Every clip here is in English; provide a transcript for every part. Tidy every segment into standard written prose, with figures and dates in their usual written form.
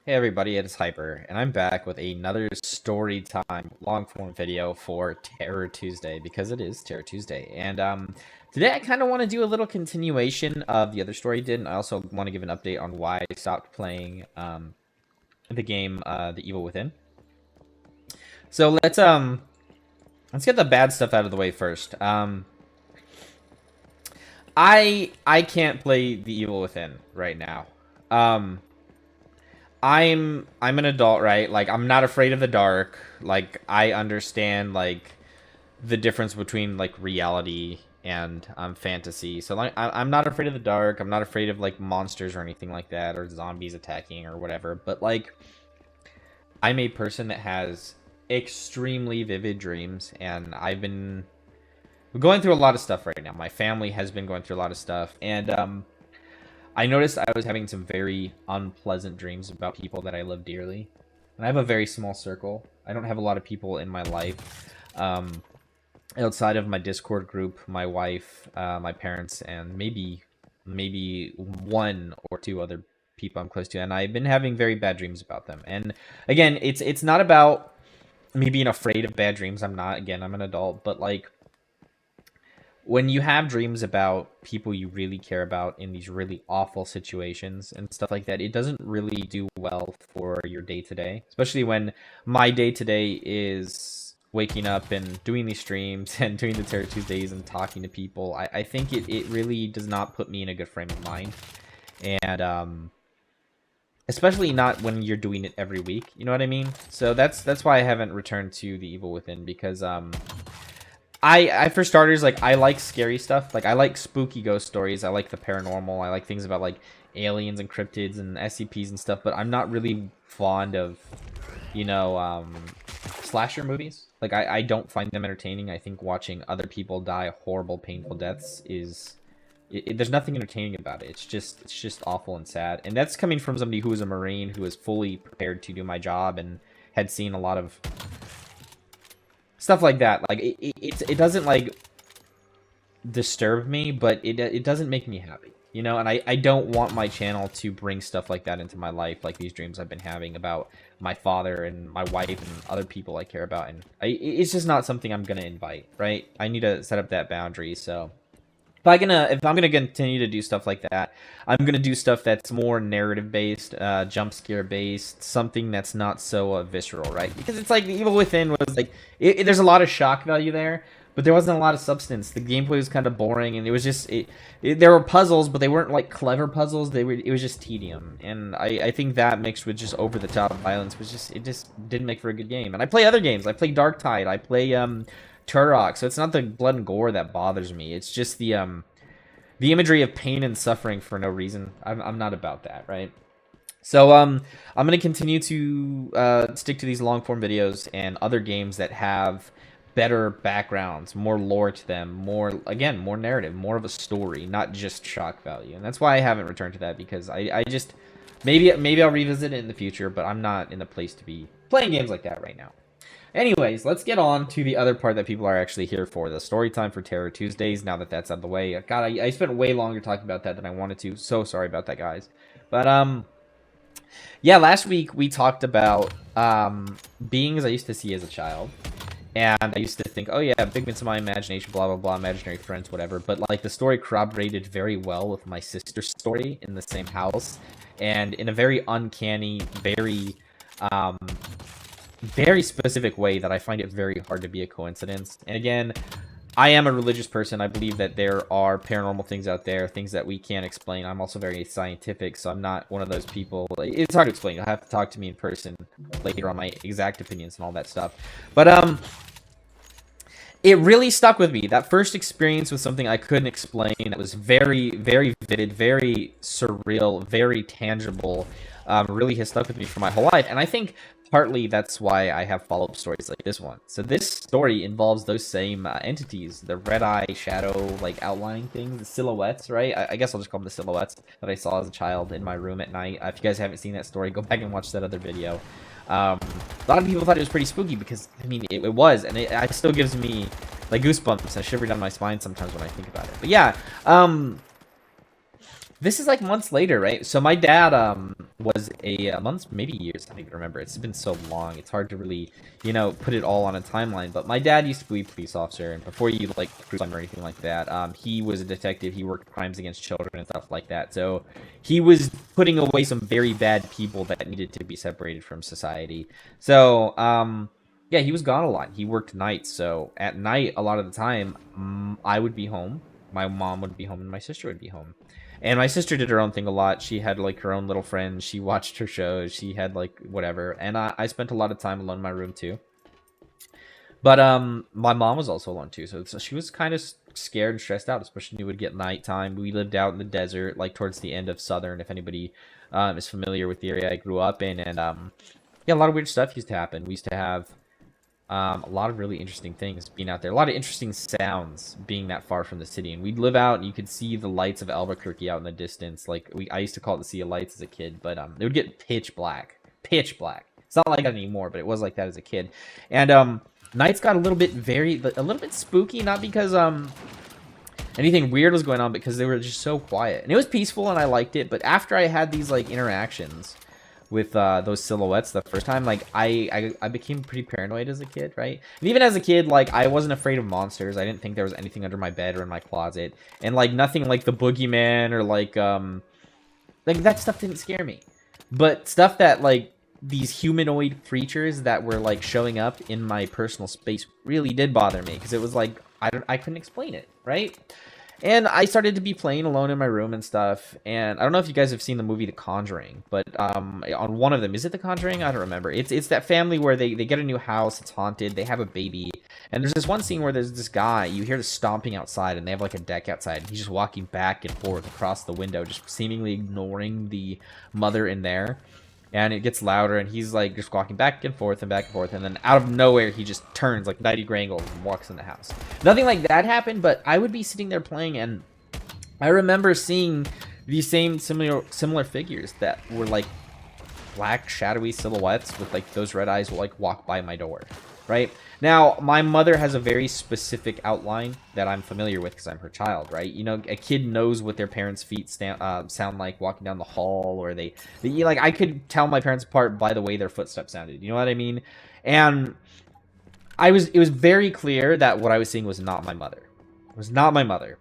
Hey everybody, it's Hyper, and I'm back with another story time long form video for Terror Tuesday, because it is Terror Tuesday. And today I kind of want to do a little continuation of the other story I did, and I also want to give an update on why I stopped playing the game The Evil Within. So let's get the bad stuff out of the way first. I can't play The Evil Within right now. I'm an adult, right? Like, I'm not afraid of the dark. Like, I understand like the difference between like reality and fantasy. So like, I'm not afraid of the dark. I'm not afraid of like monsters or anything like that, or zombies attacking or whatever. But like, I'm a person that has extremely vivid dreams, and I've been going through a lot of stuff right now. My family has been going through a lot of stuff, and I noticed I was having some very unpleasant dreams about people that I love dearly. And I have a very small circle. I don't have a lot of people in my life. Outside of my Discord group, my wife, my parents, and maybe one or two other people I'm close to. And I've been having very bad dreams about them. And again, it's not about me being afraid of bad dreams. I'm not. Again, I'm an adult. But like, when you have dreams about people you really care about in these really awful situations and stuff like that, it doesn't really do well for your day-to-day, especially when my day-to-day is waking up and doing these streams and doing the Terror Tuesdays and talking to people. I think it really does not put me in a good frame of mind. And especially not when you're doing it every week, you know what I mean? So that's why I haven't returned to The Evil Within, because I for starters, like, I like scary stuff. Like, I like spooky ghost stories. I like the paranormal. I like things about like aliens and cryptids and SCPs and stuff. But I'm not really fond of, you know, slasher movies. Like, I don't find them entertaining. I think watching other people die horrible, painful deaths is there's nothing entertaining about it. It's just awful and sad. And that's coming from somebody who is a Marine, who is fully prepared to do my job and had seen a lot of stuff like that. Like, it doesn't like disturb me, but it doesn't make me happy, you know. And I don't want my channel to bring stuff like that into my life, like these dreams I've been having about my father and my wife and other people I care about. And it's just not something I'm gonna invite, right? I need to set up that boundary. So if I'm gonna continue to do stuff like that, I'm gonna do stuff that's more narrative based, jump scare based, something that's not so visceral, right? Because it's like The Evil Within was like, there's a lot of shock value there, but there wasn't a lot of substance. The gameplay was kind of boring, and it was just there were puzzles, but they weren't like clever puzzles. It was just tedium, and I think that mixed with just over the top violence was just didn't make for a good game. And I play other games. I play Dark Tide. I play Turok, so it's not the blood and gore that bothers me. It's just the imagery of pain and suffering for no reason. I'm not about that, right? So I'm gonna continue to stick to these long form videos and other games that have better backgrounds, more lore to them, more narrative, more of a story, not just shock value. And that's why I haven't returned to that, because I just maybe I'll revisit it in the future, but I'm not in the place to be playing games like that right now. Anyways, let's get on to the other part that people are actually here for, the story time for Terror Tuesdays. Now that that's out of the way, God, I spent way longer talking about that than I wanted to. So sorry about that, guys. But yeah, last week we talked about beings I used to see as a child, and I used to think, oh yeah, figments of my imagination, blah blah blah, imaginary friends, whatever. But like, the story corroborated very well with my sister's story in the same house, and in a very uncanny, very specific way that I find it very hard to be a coincidence. And again, I am a religious person. I believe that there are paranormal things out there, things that we can't explain. I'm also very scientific, so I'm not one of those people. It's hard to explain. You'll have to talk to me in person later on my exact opinions and all that stuff. But it really stuck with me. That first experience was something I couldn't explain. That was very, very vivid, very surreal, very tangible. Really has stuck with me for my whole life. And I think partly that's why I have follow-up stories like this one. So this story involves those same entities, the red eye shadow, like, outlining things, the silhouettes, right? I guess I'll just call them the silhouettes that I saw as a child in my room at night. If you guys haven't seen that story, go back and watch that other video. A lot of people thought it was pretty spooky, because I mean, it was, and it still gives me like goosebumps. I shiver down my spine sometimes when I think about it. But yeah, This is like months later, right? So my dad was a months, maybe years, I don't even remember. It's been so long. It's hard to really, put it all on a timeline. But my dad used to be a police officer, and before you like cruise him or anything like that, he was a detective. He worked crimes against children and stuff like that. So he was putting away some very bad people that needed to be separated from society. So yeah, he was gone a lot. He worked nights. So at night, a lot of the time, I would be home. My mom would be home, and my sister would be home. And my sister did her own thing a lot. She had like her own little friends. She watched her shows. She had like whatever. And I spent a lot of time alone in my room too. But my mom was also alone too. So she was kind of scared and stressed out, especially when it would get nighttime. We lived out in the desert, like towards the end of Southern, if anybody is familiar with the area I grew up in. And yeah, a lot of weird stuff used to happen. We used to have a lot of really interesting things being out there. A lot of interesting sounds being that far from the city. And we'd live out and you could see the lights of Albuquerque out in the distance. Like I used to call it the Sea of Lights as a kid, but it would get pitch black. Pitch black. It's not like that anymore, but it was like that as a kid. And nights got a little bit spooky, not because anything weird was going on, because they were just so quiet. And it was peaceful and I liked it, but after I had these like interactions with those silhouettes the first time, like I became pretty paranoid as a kid, right? And even as a kid, like I wasn't afraid of monsters. I didn't think there was anything under my bed or in my closet, and like nothing like the boogeyman or like that stuff didn't scare me. But stuff that like these humanoid creatures that were like showing up in my personal space really did bother me, because it was like I couldn't explain it, right? And I started to be playing alone in my room and stuff. And I don't know if you guys have seen the movie The Conjuring, but on one of them, is it The Conjuring? I don't remember. It's that family where they get a new house, it's haunted, they have a baby. And there's this one scene where there's this guy, you hear the stomping outside, and they have like a deck outside. And he's just walking back and forth across the window, just seemingly ignoring the mother in there. And it gets louder, and he's like just walking back and forth, and then out of nowhere he just turns like 90-degree angles and walks in the house. Nothing like that happened, but I would be sitting there playing, and I remember seeing these same similar figures that were like black shadowy silhouettes with like those red eyes will like walk by my door. Right now, my mother has a very specific outline that I'm familiar with because I'm her child, right? You know, a kid knows what their parents' feet sound like walking down the hall, or they like, I could tell my parents apart by the way their footsteps sounded. You know what I mean? And it was very clear that what I was seeing was not my mother. It was not my mother.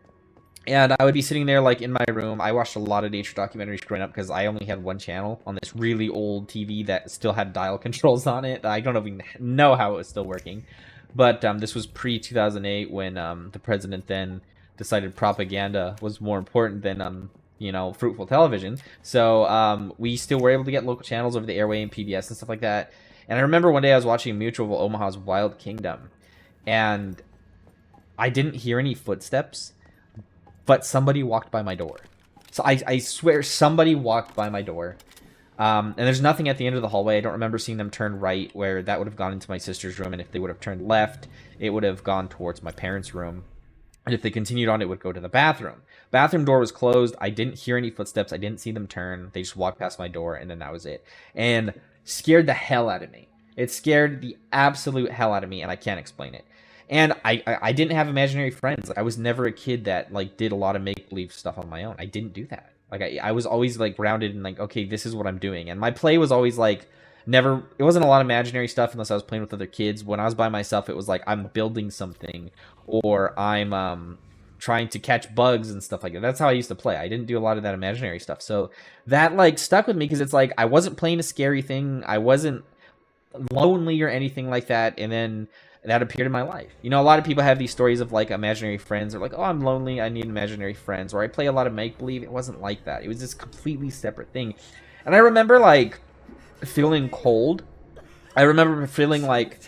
And I would be sitting there, like, in my room. I watched a lot of nature documentaries growing up because I only had one channel on this really old TV that still had dial controls on it. I don't even know how it was still working. But this was pre-2008 when the president then decided propaganda was more important than, fruitful television. So we still were able to get local channels over the airway and PBS and stuff like that. And I remember one day I was watching Mutual of Omaha's Wild Kingdom. And I didn't hear any footsteps, but somebody walked by my door. So I swear somebody walked by my door. And there's nothing at the end of the hallway. I don't remember seeing them turn right, where that would have gone into my sister's room. And if they would have turned left, it would have gone towards my parents' room. And if they continued on, it would go to the bathroom. Bathroom door was closed. I didn't hear any footsteps. I didn't see them turn. They just walked past my door, and then that was it. And scared the hell out of me. It scared the absolute hell out of me, and I can't explain it. And I didn't have imaginary friends. I was never a kid that like did a lot of make-believe stuff on my own. I didn't do that. Like I was always like grounded in like, okay, this is what I'm doing. And my play was always like it wasn't a lot of imaginary stuff unless I was playing with other kids. When I was by myself, it was like I'm building something, or I'm trying to catch bugs and stuff like that. That's how I used to play. I didn't do a lot of that imaginary stuff. So that like stuck with me, because it's like I wasn't playing a scary thing. I wasn't lonely or anything like that. And then that appeared in my life. You know, a lot of people have these stories of like imaginary friends, or like, oh, I'm lonely, I need imaginary friends, or I play a lot of make-believe. It wasn't like that. It was this completely separate thing. And I remember like feeling cold. I remember feeling like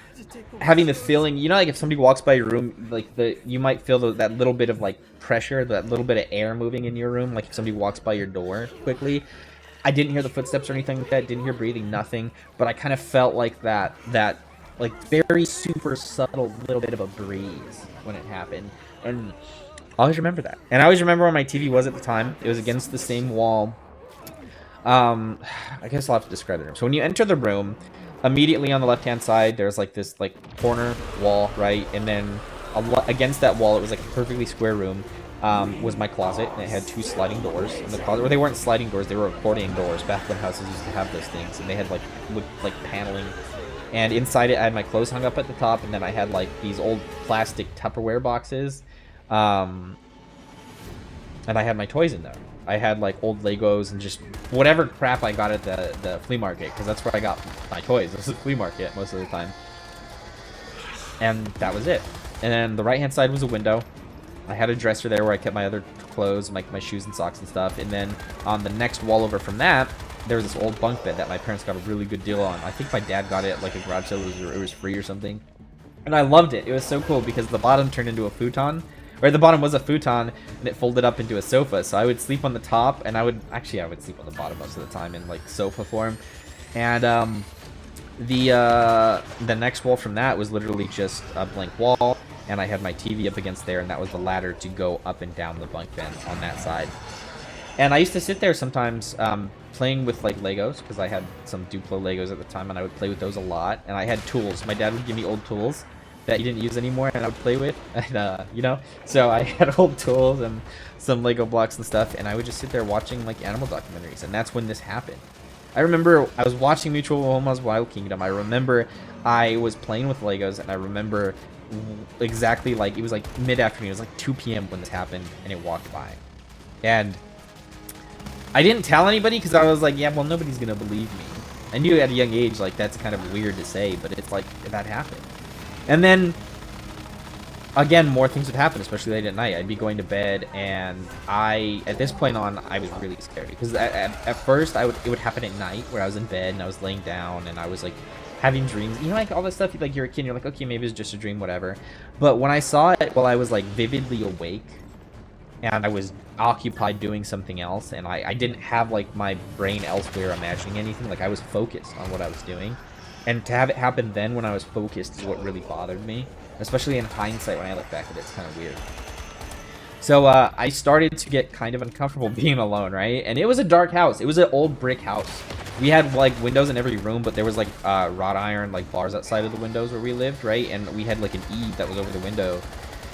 having the feeling, you know, like if somebody walks by your room, like you might feel that little bit of like pressure, that little bit of air moving in your room, like if somebody walks by your door quickly. I didn't hear the footsteps or anything like that, didn't hear breathing, nothing, but I kind of felt like that like very super subtle little bit of a breeze when it happened. And I always remember that. And I always remember where my TV was at the time. It was against the same wall. I guess I'll have to describe the room. So when you enter the room, immediately on the left hand side there's like this like corner wall, right? And then against that wall, it was like a perfectly square room. was my closet, and it had two sliding doors in the closet. Or they weren't sliding doors; they were accordion doors. Back when houses used to have those things, and they had like paneling. And inside it, I had my clothes hung up at the top, and then I had like these old plastic Tupperware boxes, and I had my toys in there. I had like old Legos and just whatever crap I got at the flea market, because that's where I got my toys. This is the flea market most of the time. And that was it. And then the right hand side was a window. I had a dresser there where I kept my other clothes, my shoes and socks and stuff. And then on the next wall over from that, there was this old bunk bed that my parents got a really good deal on. I think my dad got it at like a garage sale. It was free or something. And I loved it. It was so cool because the bottom turned into a futon. Or the bottom was a futon, and it folded up into a sofa. So I would sleep on the top, and I would sleep on the bottom most of the time in like sofa form. And the next wall from that was literally just a blank wall, and I had my TV up against there, and that was the ladder to go up and down the bunk bed on that side. And I used to sit there sometimes playing with like Legos, because I had some Duplo Legos at the time, and I would play with those a lot. And I had tools. My dad would give me old tools that he didn't use anymore, and I would play with, and you know, so I had old tools and some Lego blocks and stuff, and I would just sit there watching like animal documentaries, and that's when this happened. I remember I was watching Mutual of Omaha's Wild Kingdom. I remember I was playing with Legos, and I remember exactly like it was like mid-afternoon. It was like 2 p.m. when this happened, and it walked by, and I didn't tell anybody because I was like, yeah, well, nobody's gonna believe me. I knew at a young age like that's kind of weird to say, but it's like that happened. And then, again, more things would happen, especially late at night. I'd be going to bed, and at this point on, I was really scared. Because at first, it would happen at night, where I was in bed, and I was laying down, and I was, like, having dreams. You know, like, all this stuff, like, you're a kid, and you're like, okay, maybe it's just a dream, whatever. But when I saw it while I was, like, vividly awake, and I was occupied doing something else, and I didn't have, like, my brain elsewhere imagining anything. Like, I was focused on what I was doing. And to have it happen then when I was focused is what really bothered me. Especially in hindsight when I look back at it, it's kind of weird. So I started to get kind of uncomfortable being alone, right? And it was a dark house. It was an old brick house. We had like windows in every room, but there was like wrought iron like bars outside of the windows where we lived, right? And we had like an eave that was over the window.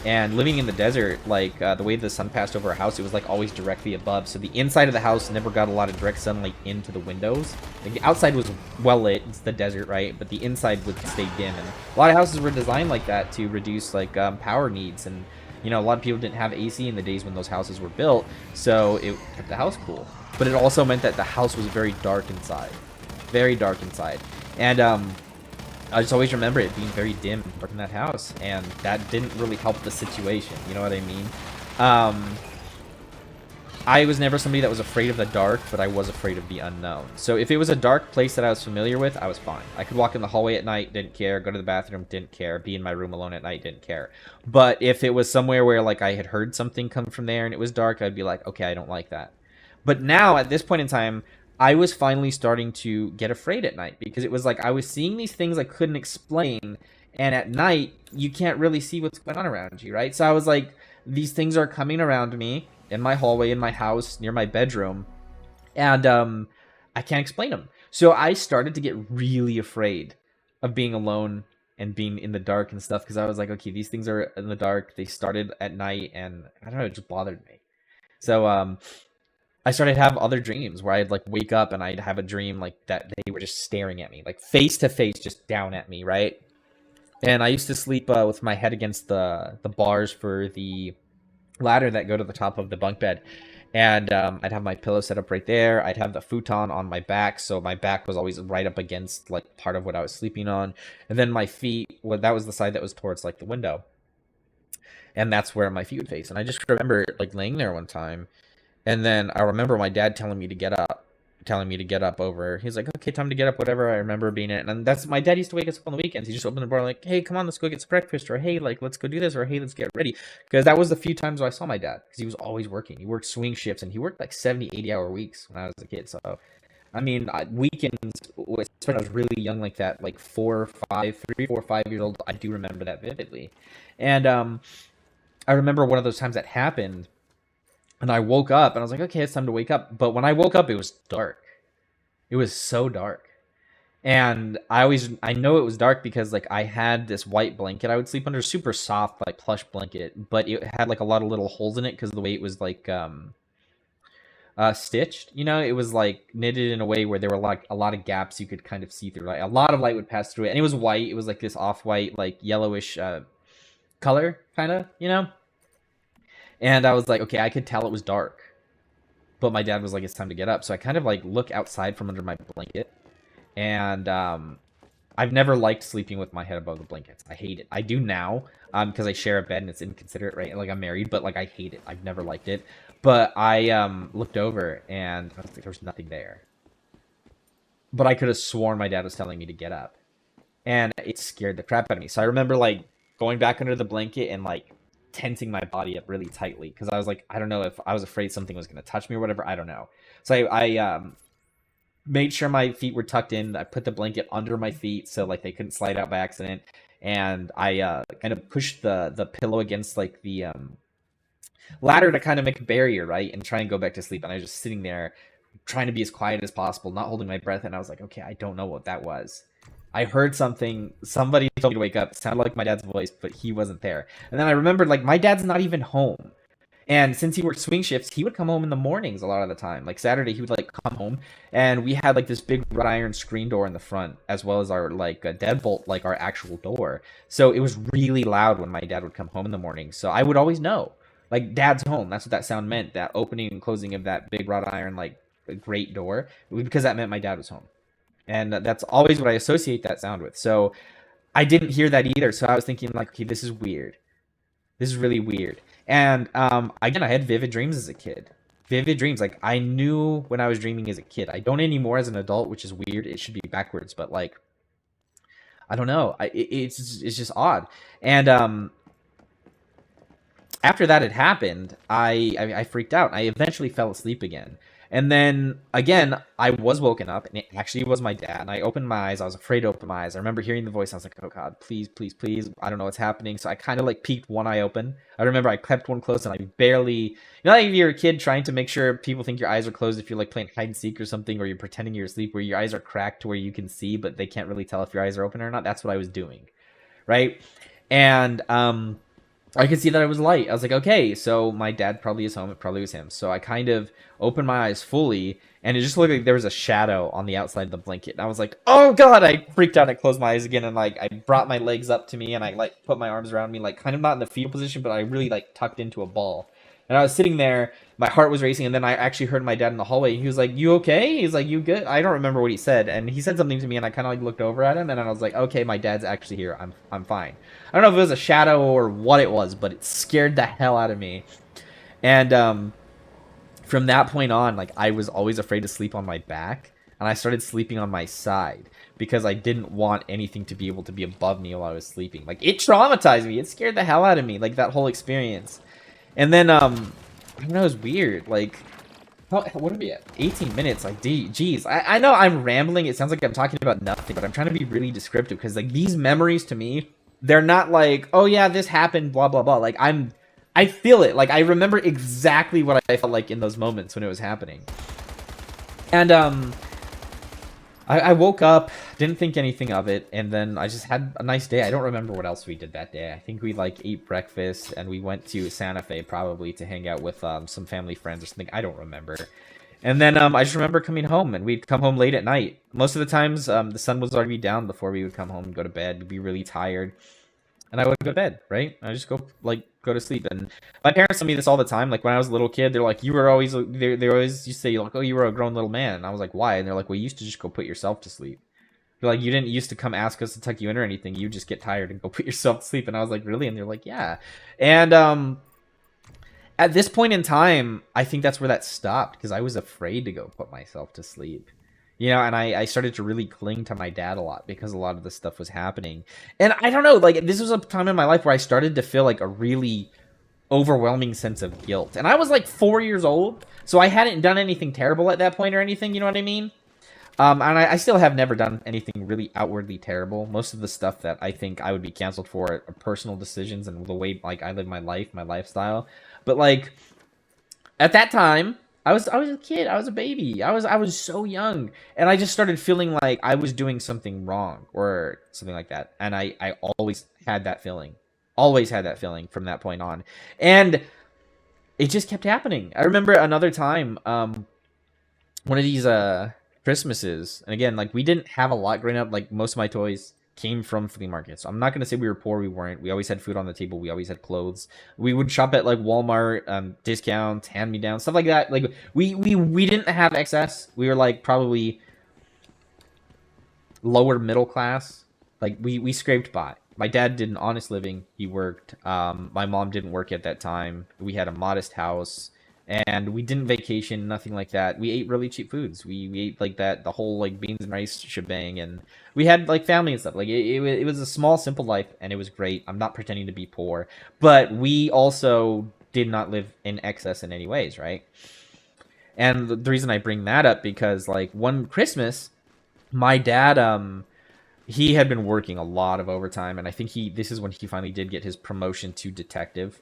And living in the desert, like the way the sun passed over our house, it was like always directly above. So the inside of the house never got a lot of direct sunlight into the windows. Like the outside was well lit, it's the desert, right? But the inside would stay dim. And a lot of houses were designed like that to reduce like power needs. And you know, a lot of people didn't have AC in the days when those houses were built, so it kept the house cool. But it also meant that the house was very dark inside, very dark inside. And I just always remember it being very dim in that house, and that didn't really help the situation. You know what I mean? I was never somebody that was afraid of the dark, but I was afraid of the unknown. So if it was a dark place that I was familiar with, I was fine. I could walk in the hallway at night, didn't care. Go to the bathroom, didn't care. Be in my room alone at night, didn't care. But if it was somewhere where like I had heard something come from there and it was dark, I'd be like, okay, I don't like that. But now at this point in time, I was finally starting to get afraid at night, because it was like I was seeing these things I couldn't explain, and at night you can't really see what's going on around you, right? So I was like, these things are coming around me in my hallway, in my house, near my bedroom, and I can't explain them. So I started to get really afraid of being alone and being in the dark and stuff, because I was like, okay, these things are in the dark, they started at night, and I don't know, it just bothered me. So I started to have other dreams where I'd like wake up and I'd have a dream like that they were just staring at me, like face to face, just down at me, right? And I used to sleep with my head against the bars for the ladder that go to the top of the bunk bed. And I'd have my pillow set up right there. I'd have the futon on my back, so my back was always right up against like part of what I was sleeping on. And then my feet, well, that was the side that was towards like the window. And that's where my feet would face. And I just remember like laying there one time, and then I remember my dad telling me to get up over. He's like, okay, time to get up, whatever. I remember being in it. And that's, my dad used to wake us up on the weekends. He just opened the door like, hey, come on, let's go get some breakfast. Or, hey, like, let's go do this. Or, hey, let's get ready. Because that was the few times I saw my dad. Because he was always working. He worked swing shifts, and he worked like 70, 80-hour weeks when I was a kid. So, I mean, weekends, especially when I was really young like that, like 3, 4, 5 years old, I do remember that vividly. And I remember one of those times that happened, and I woke up, and I was like, okay, it's time to wake up. But when I woke up, it was dark. It was so dark. And I know it was dark because like I had this white blanket I would sleep under, super soft, like plush blanket, but it had like a lot of little holes in it because the way it was like stitched. You know, it was like knitted in a way where there were like a lot of gaps you could kind of see through. Like a lot of light would pass through it, and it was white. It was like this off-white, like yellowish color, kind of, you know. And I was like, okay, I could tell it was dark, but my dad was like, it's time to get up. So I kind of like look outside from under my blanket, and I've never liked sleeping with my head above the blankets. I hate it. I do now, because I share a bed and it's inconsiderate, right? Like I'm married, but like I hate it. I've never liked it. But I looked over and I was like, there was nothing there. But I could have sworn my dad was telling me to get up, and it scared the crap out of me. So I remember like going back under the blanket and like tensing my body up really tightly because I was like, I don't know if I was afraid something was going to touch me or whatever. I don't know. So I made sure my feet were tucked in. I put the blanket under my feet so like they couldn't slide out by accident, and I kind of pushed the pillow against like the ladder to kind of make a barrier, right, and try and go back to sleep. And I was just sitting there trying to be as quiet as possible, not holding my breath. And I was like, okay, I don't know what that was. I heard something. Somebody told me to wake up. It sounded like my dad's voice, but he wasn't there. And then I remembered, like, my dad's not even home. And since he worked swing shifts, he would come home in the mornings a lot of the time. Like Saturday, he would like come home, and we had like this big wrought iron screen door in the front, as well as our like a deadbolt, like our actual door. So it was really loud when my dad would come home in the morning. So I would always know, like, dad's home. That's what that sound meant. That opening and closing of that big wrought iron like great door, because that meant my dad was home, and that's always what I associate that sound with. So I didn't hear that either. So I was thinking like, okay, this is weird. This is really weird. And again, I had vivid dreams as a kid. Vivid dreams. Like I knew when I was dreaming as a kid. I don't anymore as an adult, which is weird. It should be backwards, but like I don't know. It's just odd. And after that had happened, I freaked out. I eventually fell asleep again. And then again, I was woken up, and it actually was my dad. And I opened my eyes. I was afraid to open my eyes. I remember hearing the voice. I was like, "Oh God, please, please, please! I don't know what's happening." So I kind of like peeked one eye open. I remember I kept one closed, and I barely, like if you're a kid trying to make sure people think your eyes are closed, if you're like playing hide and seek or something, or you're pretending you're asleep, where your eyes are cracked to where you can see, but they can't really tell if your eyes are open or not. That's what I was doing, right? And I could see that it was light. I was like, okay, so my dad probably is home. It probably was him. So I kind of opened my eyes fully, and it just looked like there was a shadow on the outside of the blanket. And I was like, oh God, I freaked out. I closed my eyes again, and like I brought my legs up to me, and I like put my arms around me, like kind of not in the fetal position, but I really like tucked into a ball. And I was sitting there, my heart was racing, and then I actually heard my dad in the hallway. He was like, "You okay?" He's like, "You good?" I don't remember what he said, and he said something to me, and I kind of like looked over at him, and I was like, "Okay, my dad's actually here. I'm fine." I don't know if it was a shadow or what it was, but it scared the hell out of me. And from that point on, like I was always afraid to sleep on my back, and I started sleeping on my side because I didn't want anything to be able to be above me while I was sleeping. Like it traumatized me. It scared the hell out of me, like that whole experience. And then I don't know, it was weird. Like what are we at? 18 minutes. Like, geez. I know I'm rambling. It sounds like I'm talking about nothing, but I'm trying to be really descriptive because, like, these memories to me, they're not like, oh yeah, this happened, blah blah blah. Like I feel it. Like I remember exactly what I felt like in those moments when it was happening. And I woke up, didn't think anything of it, and then I just had a nice day. I don't remember what else we did that day. I think we like ate breakfast and we went to Santa Fe probably to hang out with some family friends or something. I don't remember. And then I just remember coming home, and we'd come home late at night. Most of the times the sun was already down before we would come home and go to bed. We'd be really tired. And I would go to bed, right? I just go to sleep. And my parents tell me this all the time. Like when I was a little kid, they're like, you were always they always used to say like, oh, you were a grown little man. And I was like, why? And they're like, well, you used to just go put yourself to sleep. They're like, you didn't used to come ask us to tuck you in or anything. You just get tired and go put yourself to sleep. And I was like, really? And they're like, yeah. And at this point in time, I think that's where that stopped because I was afraid to go put myself to sleep. And I started to really cling to my dad a lot because a lot of this stuff was happening. And I don't know, like, this was a time in my life where I started to feel like a really overwhelming sense of guilt. And I was like 4 years old, so I hadn't done anything terrible at that point or anything, you know what I mean? And I still have never done anything really outwardly terrible. Most of the stuff that I think I would be canceled for are personal decisions and the way, like, I live my life, my lifestyle. But, like, at that time, I was a kid. I was a baby. I was so young, and I just started feeling like I was doing something wrong or something like that. And I always had that feeling from that point on, and it just kept happening. I remember another time, one of these Christmases, and again, like we didn't have a lot growing up. Like most of my toys came from flea markets. So I'm not gonna say we were poor. We weren't. We always had food on the table. We always had clothes. We would shop at like Walmart, discounts, hand me down, stuff like that. Like we didn't have excess. We were like probably lower middle class. Like we scraped by. My dad did an honest living. He worked. My mom didn't work at that time. We had a modest house, and we didn't vacation, nothing like that. We ate really cheap foods. We ate like that, the whole like beans and rice shebang, and we had like family and stuff. Like it was a small, simple life, and it was great. I'm not pretending to be poor, but we also did not live in excess in any ways, right? And the reason I bring that up because like one Christmas, my dad he had been working a lot of overtime, and I think this is when he finally did get his promotion to detective.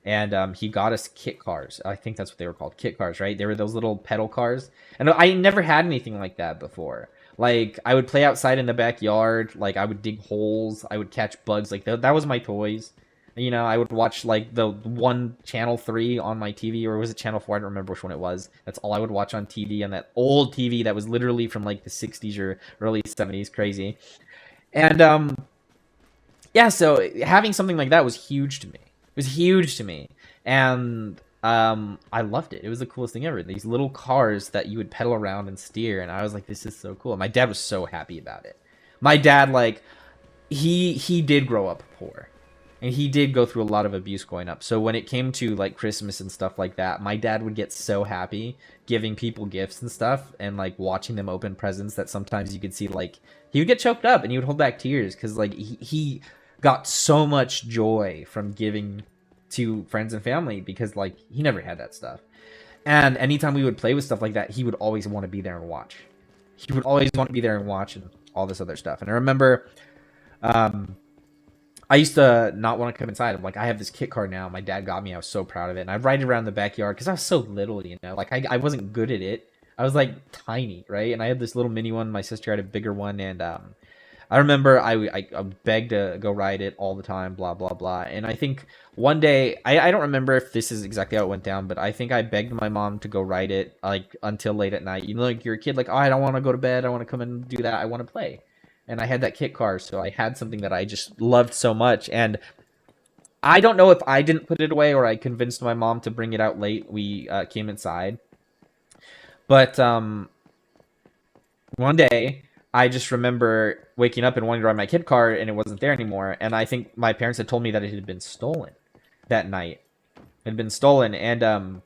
And he got us kit cars. I think that's what they were called, kit cars, right? They were those little pedal cars, and I never had anything like that before. Like I would play outside in the backyard, like I would dig holes, I would catch bugs. Like that was my toys. You know, I would watch like the one channel 3 on my TV, or was it channel 4? I don't remember which one it was. That's all I would watch on TV, on that old TV that was literally from like the 60s or early 70s. Crazy. And yeah, so having something like that was huge to me. It was huge to me, and I loved it. It was the coolest thing ever. These little cars that you would pedal around and steer, and I was like, this is so cool. My dad was so happy about it. My dad, like, he did grow up poor, and he did go through a lot of abuse growing up. So when it came to like Christmas and stuff like that, my dad would get so happy giving people gifts and stuff, and like watching them open presents, that sometimes you could see like he would get choked up and he would hold back tears because like he got so much joy from giving to friends and family, because like he never had that stuff. And anytime we would play with stuff like that, he would always want to be there and watch. He would always want to be there and watch, and all this other stuff. And I remember I used to not want to come inside. I'm like, I have this kit car now. My dad got me. I was so proud of it. And I'd ride it around the backyard because I was so little, you know. Like, I wasn't good at it. I was, like, tiny, right? And I had this little mini one. My sister had a bigger one. And I remember I begged to go ride it all the time, blah, blah, blah. And I think one day, I don't remember if this is exactly how it went down, but I think I begged my mom to go ride it, like, until late at night. You know, like, you're a kid, like, oh, I don't want to go to bed. I want to come and do that. I want to play. And I had that kit car, so I had something that I just loved so much. And I don't know if I didn't put it away or I convinced my mom to bring it out late. We came inside. But one day, I just remember waking up and wanting to ride my kit car, and it wasn't there anymore. And I think my parents had told me that it had been stolen that night. It had been stolen, and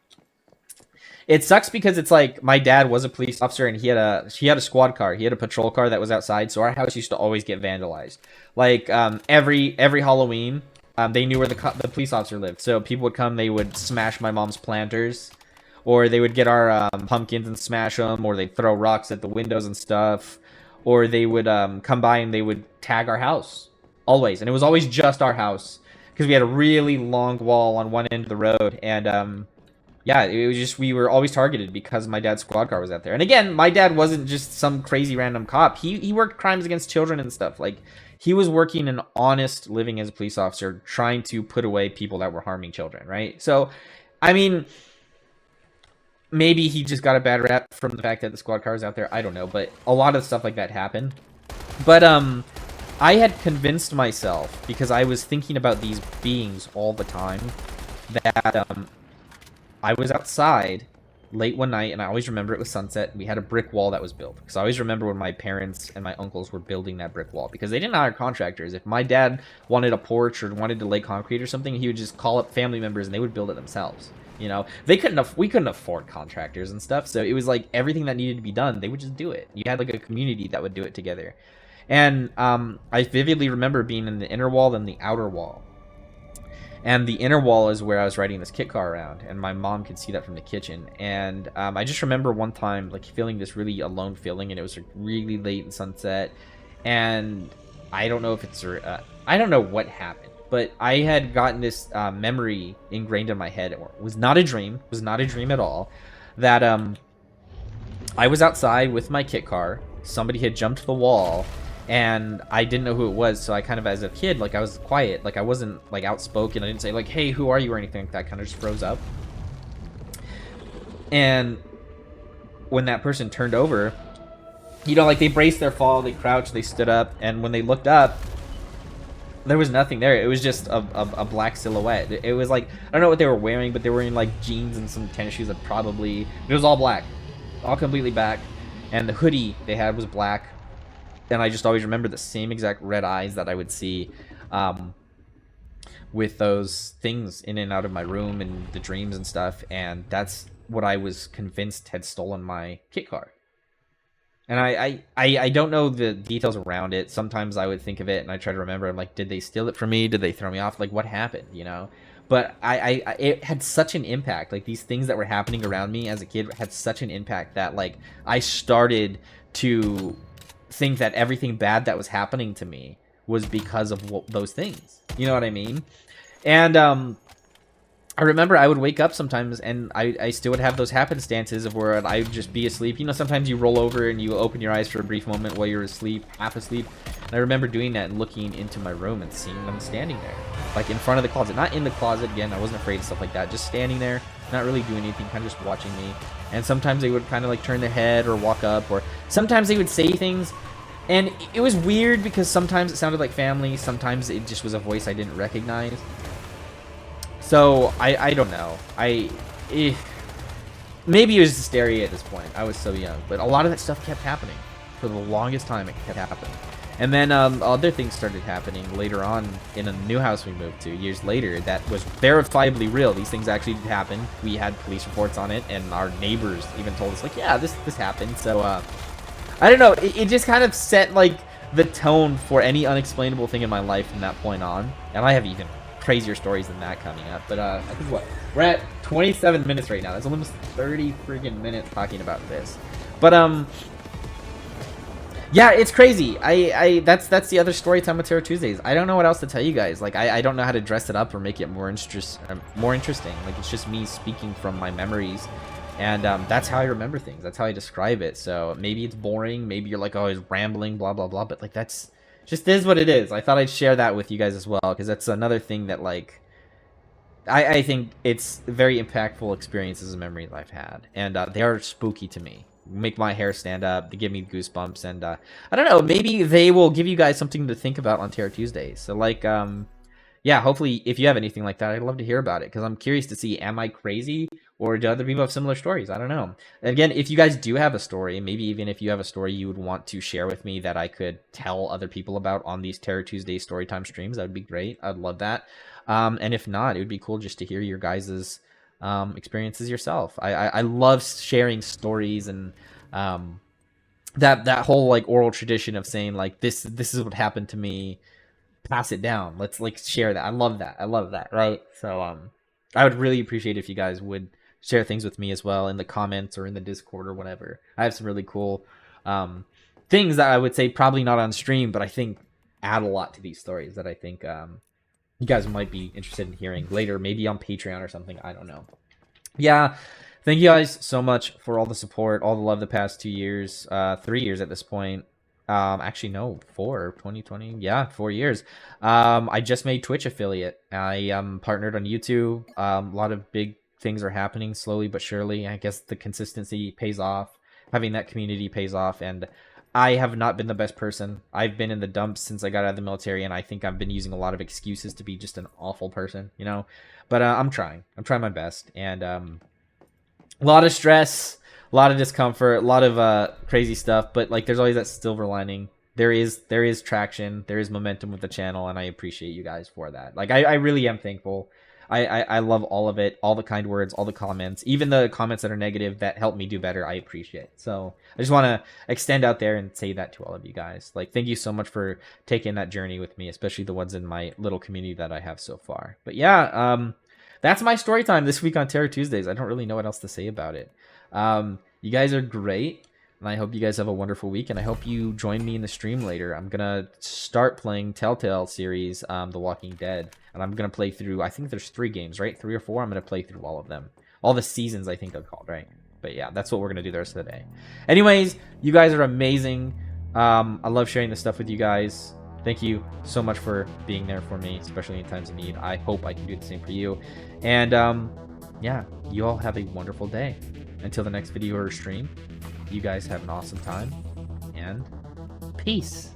it sucks because it's like my dad was a police officer, and he had a squad car. He had a patrol car that was outside, so our house used to always get vandalized. Like every Halloween, they knew where the police officer lived, so people would come. They would smash my mom's planters, or they would get our pumpkins and smash them, or they'd throw rocks at the windows and stuff, or they would come by and they would tag our house always, and it was always just our house because we had a really long wall on one end of the road, and yeah, it was just, we were always targeted because my dad's squad car was out there. And again, my dad wasn't just some crazy random cop. He worked crimes against children and stuff. Like, he was working an honest living as a police officer, trying to put away people that were harming children, right? So, I mean, maybe he just got a bad rap from the fact that the squad car was out there. I don't know, but a lot of stuff like that happened. But I had convinced myself, because I was thinking about these beings all the time, that I was outside late one night, and I always remember it was sunset. We had a brick wall that was built, because I always remember when my parents and my uncles were building that brick wall, because they didn't hire contractors. If my dad wanted a porch or wanted to lay concrete or something, he would just call up family members and they would build it themselves. You know, we couldn't afford contractors and stuff, so it was like everything that needed to be done, they would just do it. You had like a community that would do it together. And I vividly remember being in the inner wall and the outer wall. And the inner wall is where I was riding this kit car around, and my mom could see that from the kitchen. And I just remember one time, like, feeling this really alone feeling, and it was like, really late in sunset. And I don't know if it's, I don't know what happened, but I had gotten this memory ingrained in my head. It was not a dream, at all, that I was outside with my kit car. Somebody had jumped the wall, and I didn't know who it was. So I kind of, as a kid, like I was quiet, like I wasn't like outspoken. I didn't say like, "Hey, who are you?" or anything like that. Kind of just froze up. And when that person turned over, you know, like they braced their fall, they crouched, they stood up, and when they looked up, there was nothing there. It was just a black silhouette. It was like, I don't know what they were wearing, but they were wearing like jeans and some tennis shoes that probably, it was all black, all completely black, and the hoodie they had was black. And I just always remember the same exact red eyes that I would see with those things in and out of my room and the dreams and stuff. And that's what I was convinced had stolen my kit car. And I don't know the details around it. Sometimes I would think of it and I try to remember. I'm like, did they steal it from me? Did they throw me off? Like, what happened? You know? But it had such an impact. Like, these things that were happening around me as a kid had such an impact that, like, I started to think that everything bad that was happening to me was because of those things. You know what I mean? And I remember I would wake up sometimes and I still would have those happenstances of where I would just be asleep. You know, sometimes you roll over and you open your eyes for a brief moment while you're asleep, half asleep. And I remember doing that and looking into my room and seeing them standing there, like in front of the closet. Not in the closet, again, I wasn't afraid of stuff like that. Just standing there, not really doing anything, kind of just watching me. And sometimes they would kind of like turn their head or walk up, or sometimes they would say things. And it was weird because sometimes it sounded like family, sometimes it just was a voice I didn't recognize. So, I don't know. Maybe it was hysteria at this point. I was so young. But a lot of that stuff kept happening. For the longest time, it kept happening. And then other things started happening later on in a new house we moved to years later that was verifiably real. These things actually did happen. We had police reports on it, and our neighbors even told us, like, yeah, this happened. So, I don't know. It just kind of set, like, the tone for any unexplainable thing in my life from that point on. And I have even crazier stories than that coming up, but I think what we're at 27 minutes right now. That's almost 30 freaking minutes talking about this. But yeah, it's crazy. That's the other story time with Terror Tuesdays. I don't know what else to tell you guys. Like, I don't know how to dress it up or make it more interesting. Like, it's just me speaking from my memories, and that's how I remember things. That's how I describe it. So maybe it's boring. Maybe you're like, oh, he's rambling, blah blah blah. But like, that's just is what it is. I thought I'd share that with you guys as well, because that's another thing that, like, I think it's very impactful experiences and memories I've had, and they are spooky to me. Make my hair stand up. They give me goosebumps, and I don't know. Maybe they will give you guys something to think about on Terror Tuesdays. So, like, yeah, hopefully, if you have anything like that, I'd love to hear about it, because I'm curious to see, am I crazy, or do other people have similar stories? I don't know. And again, if you guys do have a story, maybe even if you have a story you would want to share with me that I could tell other people about on these Terror Tuesday Storytime streams, that would be great. I'd love that. And if not, it would be cool just to hear your guys' experiences yourself. I love sharing stories, and that whole, like, oral tradition of saying, like, this is what happened to me. Pass it down. Let's, like, share that. I love that. Right? So I would really appreciate if you guys would share things with me as well in the comments or in the Discord or whatever. I have some really cool things that I would say probably not on stream, but I think add a lot to these stories that I think you guys might be interested in hearing later, maybe on Patreon or something. I don't know. Yeah, thank you guys so much for all the support, all the love the past 2 years, 3 years at this point. Actually, no, 2020. Yeah, 4 years. I just made Twitch affiliate. I partnered on YouTube. A lot of big things are happening slowly but surely. I guess the consistency pays off. Having that community pays off. And I have not been the best person. I've been in the dumps since I got out of the military, and I think I've been using a lot of excuses to be just an awful person, you know? But I'm trying. I'm trying my best. And a lot of stress, a lot of discomfort, a lot of crazy stuff, but, like, there's always that silver lining. There is traction, there is momentum with the channel, and I appreciate you guys for that. Like, I really am thankful. I love all of it, all the kind words, all the comments, even the comments that are negative that help me do better. I appreciate. So I just want to extend out there and say that to all of you guys. Like, thank you so much for taking that journey with me, especially the ones in my little community that I have so far. But yeah, that's my story time this week on Terror Tuesdays. I don't really know what else to say about it. You guys are great, and I hope you guys have a wonderful week, and I hope you join me in the stream later. I'm gonna start playing Telltale series, The Walking Dead, and I'm gonna play through, I think there's 3 games, right? 3 or 4. I'm gonna play through all of them. All the seasons, I think they're called, right? But yeah, that's what we're gonna do the rest of the day. Anyways, you guys are amazing. I love sharing this stuff with you guys. Thank you so much for being there for me, especially in times of need. I hope I can do the same for you. And yeah, you all have a wonderful day. Until the next video or stream, you guys have an awesome time, and peace.